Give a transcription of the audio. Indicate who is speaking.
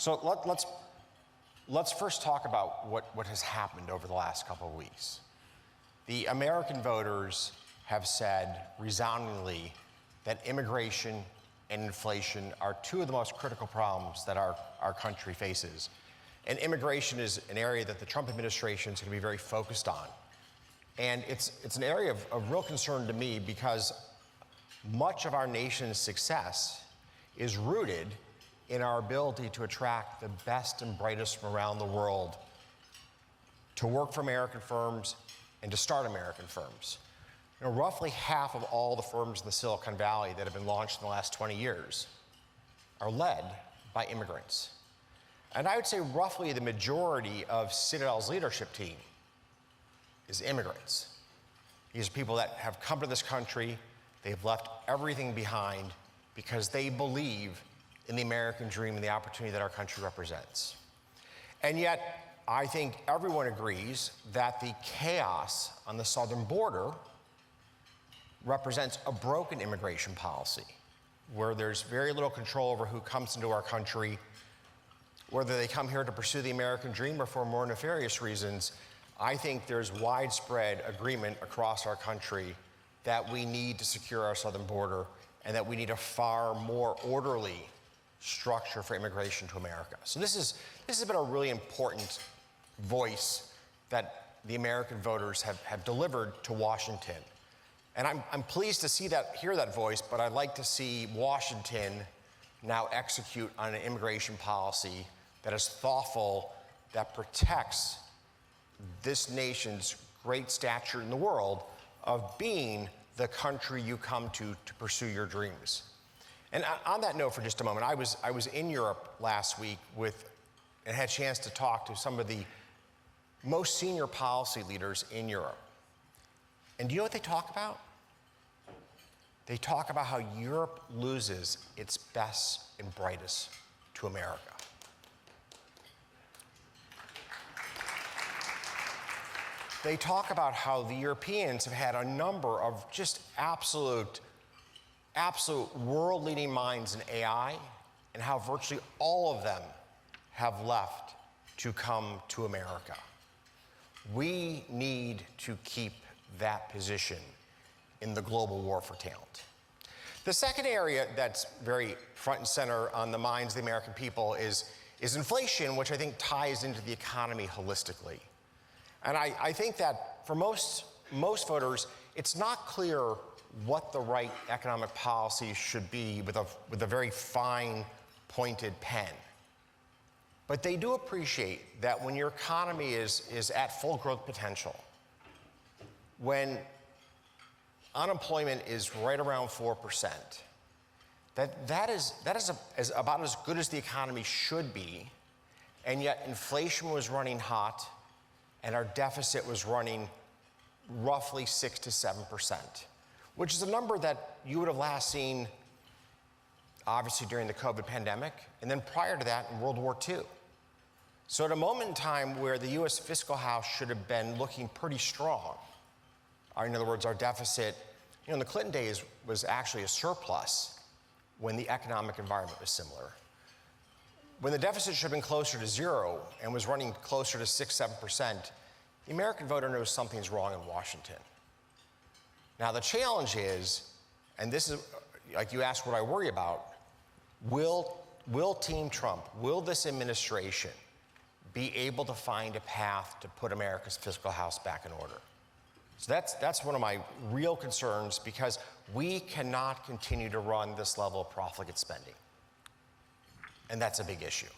Speaker 1: So let's first talk about what has happened over the last couple of weeks. The American voters have said resoundingly that immigration and inflation are two of the most critical problems that our country faces. And immigration is an area that the Trump administration is going to be very focused on. And it's an area of real concern to me because much of our nation's success is rooted in our ability to attract the best and brightest from around the world to work for American firms and to start American firms. You know, roughly half of all the firms in the Silicon Valley that have been launched in the last 20 years are led by immigrants. And I would say roughly the majority of Citadel's leadership team is immigrants. These are people that have come to this country, they've left everything behind because they believe in the American dream and the opportunity that our country represents. And yet, I think everyone agrees that the chaos on the southern border represents a broken immigration policy, where there's very little control over who comes into our country, whether they come here to pursue the American dream or for more nefarious reasons. I think there's widespread agreement across our country that we need to secure our southern border and that we need a far more orderly structure for immigration to America. So this has been a really important voice that the American voters have delivered to Washington. And I'm pleased to hear that voice, but I'd like to see Washington now execute on an immigration policy that is thoughtful, that protects this nation's great stature in the world of being the country you come to pursue your dreams. And on that note, for just a moment, I was in Europe last week and had a chance to talk to some of the most senior policy leaders in Europe. And do you know what they talk about? They talk about how Europe loses its best and brightest to America. They talk about how the Europeans have had a number of just absolute world-leading minds in AI, and how virtually all of them have left to come to America. We need to keep that position in the global war for talent. The second area that's very front and center on the minds of the American people is inflation, which I think ties into the economy holistically. And I think that for most voters, it's not clear what the right economic policy should be with a very fine, pointed pen. But they do appreciate that when your economy is at full growth potential, when unemployment is right around 4%, that is about as good as the economy should be, and yet inflation was running hot, and our deficit was running roughly 6 to 7%, which is a number that you would have last seen obviously during the COVID pandemic, and then prior to that in World War II. So at a moment in time where the US fiscal house should have been looking pretty strong, in other words, our deficit, in the Clinton days was actually a surplus when the economic environment was similar. When the deficit should have been closer to zero and was running closer to 6, 7%, the American voter knows something's wrong in Washington. Now the challenge is, and this is, like you asked what I worry about, will Team Trump, will this administration be able to find a path to put America's fiscal house back in order? So that's one of my real concerns, because we cannot continue to run this level of profligate spending. And that's a big issue.